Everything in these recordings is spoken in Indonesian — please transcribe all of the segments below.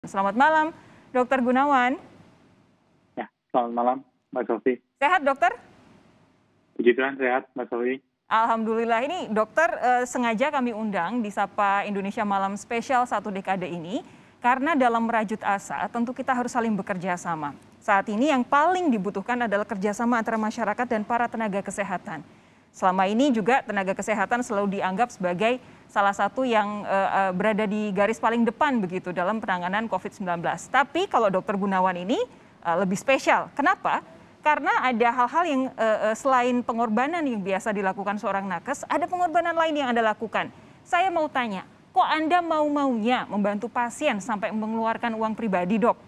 Selamat malam, Dokter Gunawan. Ya, selamat malam, Mbak Sofi. Sehat, dokter? Puji Tuhan sehat, Mbak Sofi. Alhamdulillah. Ini dokter sengaja kami undang di Sapa Indonesia Malam Spesial 1 dekade ini karena dalam merajut asa tentu kita harus saling bekerja sama. Saat ini yang paling dibutuhkan adalah kerjasama antara masyarakat dan para tenaga kesehatan. Selama ini juga tenaga kesehatan selalu dianggap sebagai salah satu yang berada di garis paling depan begitu dalam penanganan COVID-19. Tapi kalau Dokter Gunawan ini lebih spesial. Kenapa? Karena ada hal-hal yang selain pengorbanan yang biasa dilakukan seorang nakes, ada pengorbanan lain yang Anda lakukan. Saya mau tanya, kok Anda mau-maunya membantu pasien sampai mengeluarkan uang pribadi, Dok?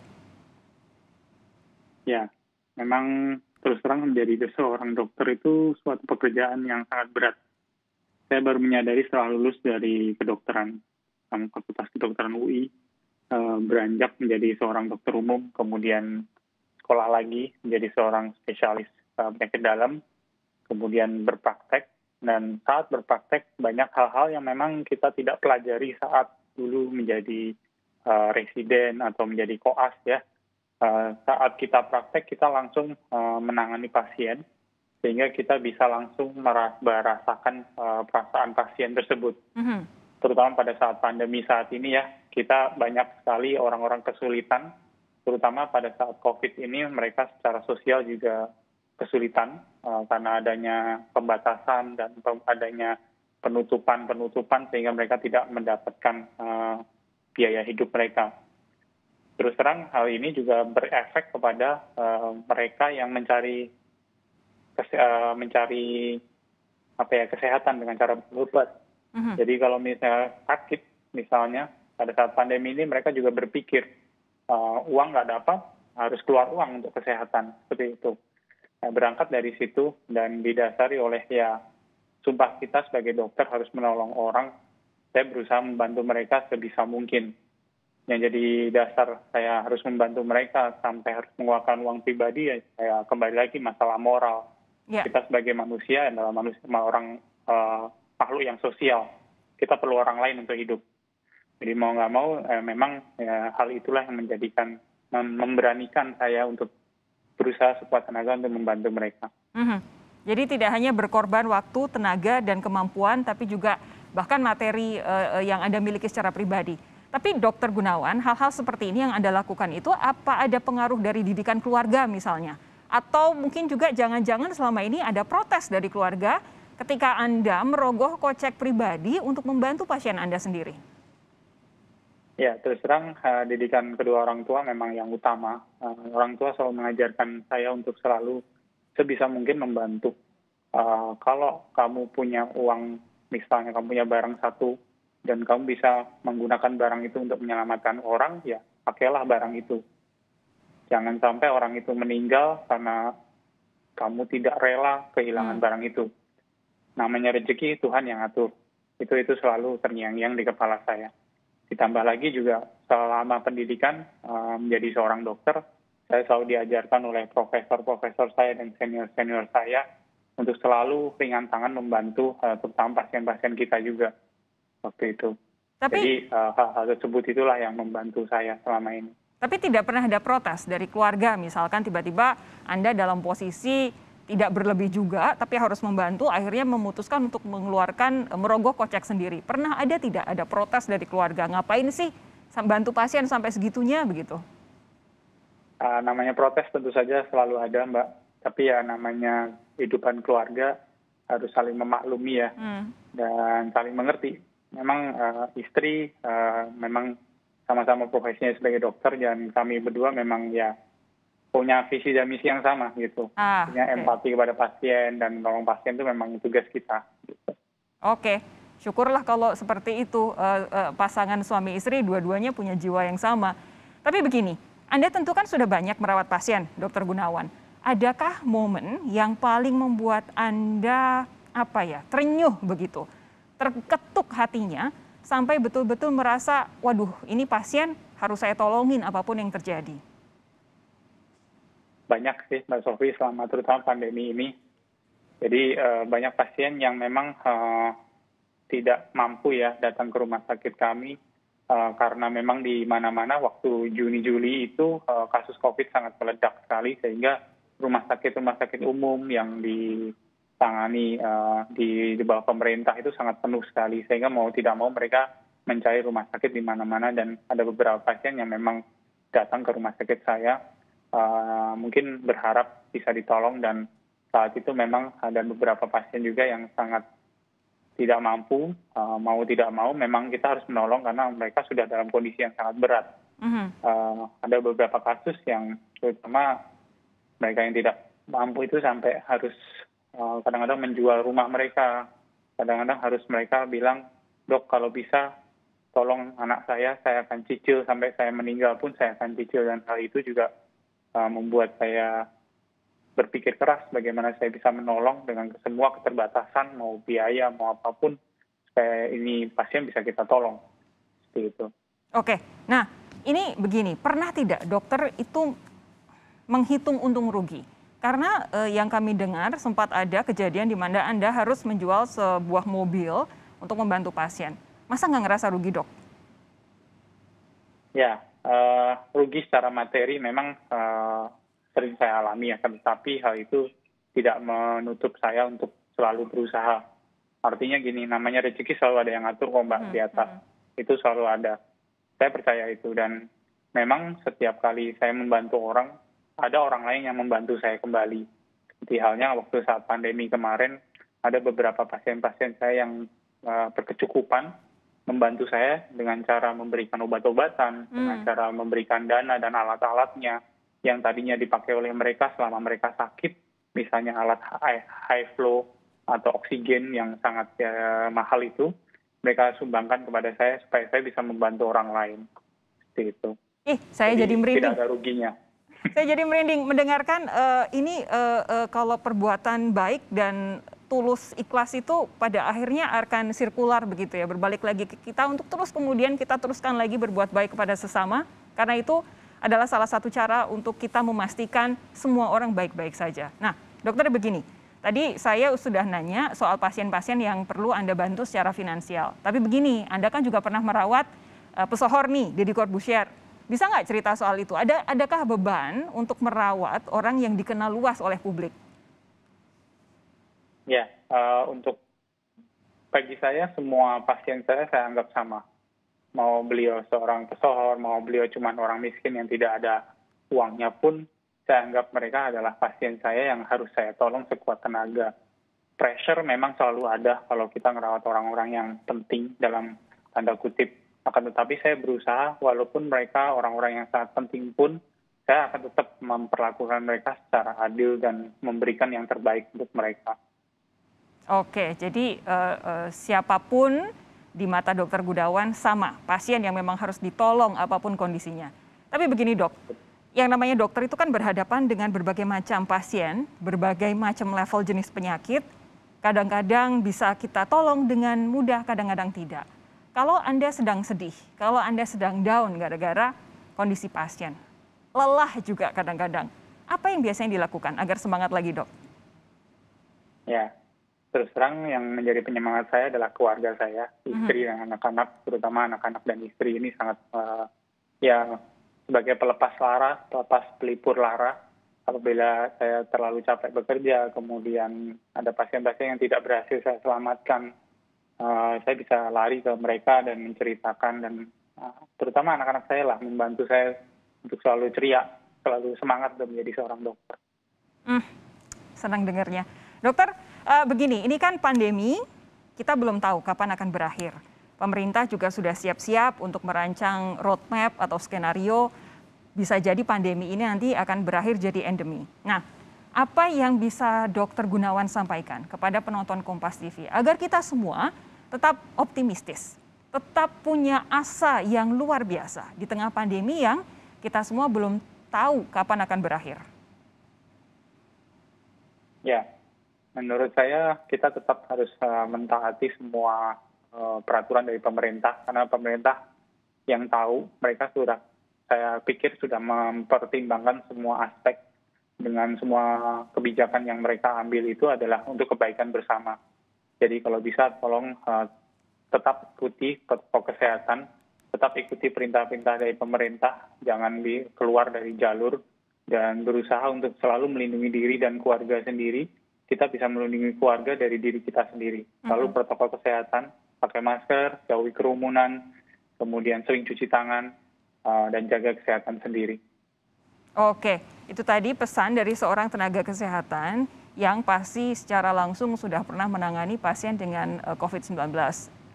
Ya, memang terus terang menjadi seorang dokter itu suatu pekerjaan yang sangat berat. Saya baru menyadari setelah lulus dari kedokteran, Fakultas Kedokteran UI, beranjak menjadi seorang dokter umum, kemudian sekolah lagi menjadi seorang spesialis penyakit dalam, kemudian berpraktek, dan saat berpraktek banyak hal-hal yang memang kita tidak pelajari saat dulu menjadi residen atau menjadi koas ya. Saat kita praktek kita langsung menangani pasien, sehingga kita bisa langsung merasakan perasaan pasien tersebut. Terutama pada saat pandemi saat ini ya, kita banyak sekali orang-orang kesulitan, terutama pada saat COVID ini mereka secara sosial juga kesulitan karena adanya pembatasan dan adanya penutupan sehingga mereka tidak mendapatkan biaya hidup mereka. Terus terang hal ini juga berefek kepada mereka yang mencari kesehatan dengan cara berobat. Jadi kalau misalnya sakit misalnya pada saat pandemi ini mereka juga berpikir uang nggak dapat, harus keluar uang untuk kesehatan, seperti itu. Berangkat dari situ dan didasari oleh sumpah kita sebagai dokter harus menolong orang, saya berusaha membantu mereka sebisa mungkin. Yang jadi dasar saya harus membantu mereka sampai harus mengeluarkan uang pribadi, ya saya kembali lagi masalah moral. Kita sebagai manusia adalah makhluk yang sosial. Kita perlu orang lain untuk hidup. Jadi mau nggak mau memang hal itulah yang memberanikan saya untuk berusaha sekuat tenaga untuk membantu mereka. Jadi tidak hanya berkorban waktu, tenaga, dan kemampuan, tapi juga bahkan materi yang Anda miliki secara pribadi. Tapi Dokter Gunawan, hal-hal seperti ini yang Anda lakukan itu apa ada pengaruh dari didikan keluarga misalnya? Atau mungkin juga jangan-jangan selama ini ada protes dari keluarga ketika Anda merogoh kocek pribadi untuk membantu pasien Anda sendiri? Ya, terus terang didikan kedua orang tua memang yang utama. Orang tua selalu mengajarkan saya untuk selalu sebisa mungkin membantu. Kalau kamu punya uang, misalnya kamu punya barang satu, dan kamu bisa menggunakan barang itu untuk menyelamatkan orang, ya pakailah barang itu. Jangan sampai orang itu meninggal karena kamu tidak rela kehilangan barang itu. Namanya rezeki Tuhan yang atur. Itu selalu terngiang-ngiang di kepala saya. Ditambah lagi juga selama pendidikan menjadi seorang dokter, saya selalu diajarkan oleh profesor-profesor saya dan senior-senior saya untuk selalu ringan tangan membantu terutama pasien-pasien kita juga waktu itu. Jadi hal-hal tersebut itulah yang membantu saya selama ini. Tapi tidak pernah ada protes dari keluarga, misalkan tiba-tiba Anda dalam posisi tidak berlebih juga, tapi harus membantu, akhirnya memutuskan untuk merogoh kocek sendiri. Pernah ada tidak ada protes dari keluarga? Ngapain sih bantu pasien sampai segitunya begitu? Namanya protes tentu saja selalu ada, Mbak. Tapi ya namanya kehidupan keluarga harus saling memaklumi ya, dan saling mengerti. Memang istri memang sama-sama profesinya sebagai dokter, dan kami berdua memang ya punya visi dan misi yang sama gitu. Punya empati kepada pasien dan menolong pasien itu memang tugas kita. Gitu. Oke, syukurlah kalau seperti itu pasangan suami istri dua-duanya punya jiwa yang sama. Tapi begini, Anda tentu kan sudah banyak merawat pasien, Dokter Gunawan. Adakah momen yang paling membuat Anda terenyuh begitu, terketuk hatinya sampai betul-betul merasa, waduh ini pasien harus saya tolongin apapun yang terjadi? Banyak sih Mbak Sofi selama terutama pandemi ini. Jadi banyak pasien yang memang tidak mampu ya datang ke rumah sakit kami karena memang di mana-mana waktu Juni-Juli itu kasus COVID sangat meledak sekali, sehingga rumah sakit umum yang ditangani di bawah pemerintah itu sangat penuh sekali, sehingga mau tidak mau mereka mencari rumah sakit di mana-mana, dan ada beberapa pasien yang memang datang ke rumah sakit saya mungkin berharap bisa ditolong, dan saat itu memang ada beberapa pasien juga yang sangat tidak mampu, mau tidak mau memang kita harus menolong karena mereka sudah dalam kondisi yang sangat berat. Ada beberapa kasus yang terutama mereka yang tidak mampu itu sampai harus kadang-kadang menjual rumah mereka. Kadang-kadang harus mereka bilang, "Dok, kalau bisa tolong anak saya akan cicil sampai saya meninggal pun saya akan cicil." Dan hal itu juga membuat saya berpikir keras bagaimana saya bisa menolong dengan semua keterbatasan, mau biaya, mau apapun, supaya ini pasien bisa kita tolong. Seperti itu. Oke, nah ini begini, pernah tidak dokter itu menghitung untung rugi? Karena yang kami dengar sempat ada kejadian di mana Anda harus menjual sebuah mobil untuk membantu pasien. Masa nggak ngerasa rugi, Dok? Ya, rugi secara materi memang sering saya alami, tetapi hal itu tidak menutup saya untuk selalu berusaha. Artinya gini, namanya rezeki selalu ada yang ngatur kok, Mbak, di atas. Itu selalu ada. Saya percaya itu, dan memang setiap kali saya membantu orang, ada orang lain yang membantu saya kembali. Seperti halnya waktu saat pandemi kemarin, ada beberapa pasien-pasien saya yang berkecukupan membantu saya dengan cara memberikan obat-obatan, dengan cara memberikan dana dan alat-alatnya yang tadinya dipakai oleh mereka selama mereka sakit, misalnya alat high flow atau oksigen yang sangat mahal itu, mereka sumbangkan kepada saya supaya saya bisa membantu orang lain. Seperti itu. Saya jadi merinding. Tidak ada ruginya. Saya jadi merinding mendengarkan ini kalau perbuatan baik dan tulus ikhlas itu pada akhirnya akan sirkular begitu ya, berbalik lagi ke kita untuk terus kemudian kita teruskan lagi berbuat baik kepada sesama, karena itu adalah salah satu cara untuk kita memastikan semua orang baik-baik saja. Nah, dokter begini, tadi saya sudah nanya soal pasien-pasien yang perlu Anda bantu secara finansial. Tapi begini, Anda kan juga pernah merawat pesohor nih, Deddy Corbuzier. Bisa nggak cerita soal itu? Adakah beban untuk merawat orang yang dikenal luas oleh publik? Ya, untuk bagi saya semua pasien saya anggap sama. Mau beliau seorang pesohor, mau beliau cuma orang miskin yang tidak ada uangnya pun, saya anggap mereka adalah pasien saya yang harus saya tolong sekuat tenaga. Pressure memang selalu ada kalau kita merawat orang-orang yang penting dalam tanda kutip. Akan tetapi saya berusaha, walaupun mereka orang-orang yang sangat penting pun, saya akan tetap memperlakukan mereka secara adil dan memberikan yang terbaik untuk mereka. Oke, jadi siapapun di mata Dokter Gudawan sama, pasien yang memang harus ditolong apapun kondisinya. Tapi begini, Dok, yang namanya dokter itu kan berhadapan dengan berbagai macam pasien, berbagai macam level jenis penyakit, kadang-kadang bisa kita tolong dengan mudah, kadang-kadang tidak. Kalau Anda sedang sedih, kalau Anda sedang down gara-gara kondisi pasien, lelah juga kadang-kadang, apa yang biasanya dilakukan agar semangat lagi, Dok? Ya, terus terang yang menjadi penyemangat saya adalah keluarga saya, istri dan anak-anak, terutama anak-anak dan istri ini sangat sebagai pelepas pelipur lara. Apabila saya terlalu capek bekerja, kemudian ada pasien-pasien yang tidak berhasil saya selamatkan, saya bisa lari ke mereka dan menceritakan, dan terutama anak-anak saya lah membantu saya untuk selalu ceria, selalu semangat dan menjadi seorang dokter. Senang dengarnya. Dokter, begini, ini kan pandemi, kita belum tahu kapan akan berakhir. Pemerintah juga sudah siap-siap untuk merancang roadmap atau skenario, bisa jadi pandemi ini nanti akan berakhir jadi endemi. Nah, apa yang bisa Dokter Gunawan sampaikan kepada penonton Kompas TV agar kita semua tetap optimistis, tetap punya asa yang luar biasa di tengah pandemi yang kita semua belum tahu kapan akan berakhir? Ya, menurut saya kita tetap harus mentaati semua peraturan dari pemerintah, karena pemerintah yang tahu, mereka saya pikir sudah mempertimbangkan semua aspek dengan semua kebijakan yang mereka ambil itu adalah untuk kebaikan bersama. Jadi kalau bisa tolong tetap ikuti protokol kesehatan, tetap ikuti perintah-perintah dari pemerintah, jangan keluar dari jalur, dan berusaha untuk selalu melindungi diri dan keluarga sendiri. Kita bisa melindungi keluarga dari diri kita sendiri. Lalu protokol kesehatan, pakai masker, jauhi kerumunan, kemudian sering cuci tangan, dan jaga kesehatan sendiri. Oke, itu tadi pesan dari seorang tenaga kesehatan yang pasti secara langsung sudah pernah menangani pasien dengan COVID-19.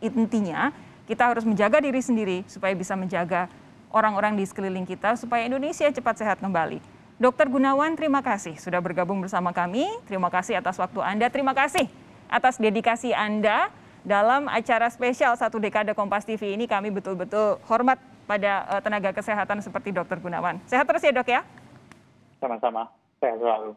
Intinya, kita harus menjaga diri sendiri supaya bisa menjaga orang-orang di sekeliling kita supaya Indonesia cepat sehat kembali. Dr. Gunawan, terima kasih sudah bergabung bersama kami. Terima kasih atas waktu Anda. Terima kasih atas dedikasi Anda dalam acara spesial 1 Dekade Kompas TV ini. Kami betul-betul hormat pada tenaga kesehatan seperti Dr. Gunawan. Sehat terus ya, Dok ya? Sama-sama, sehat selalu.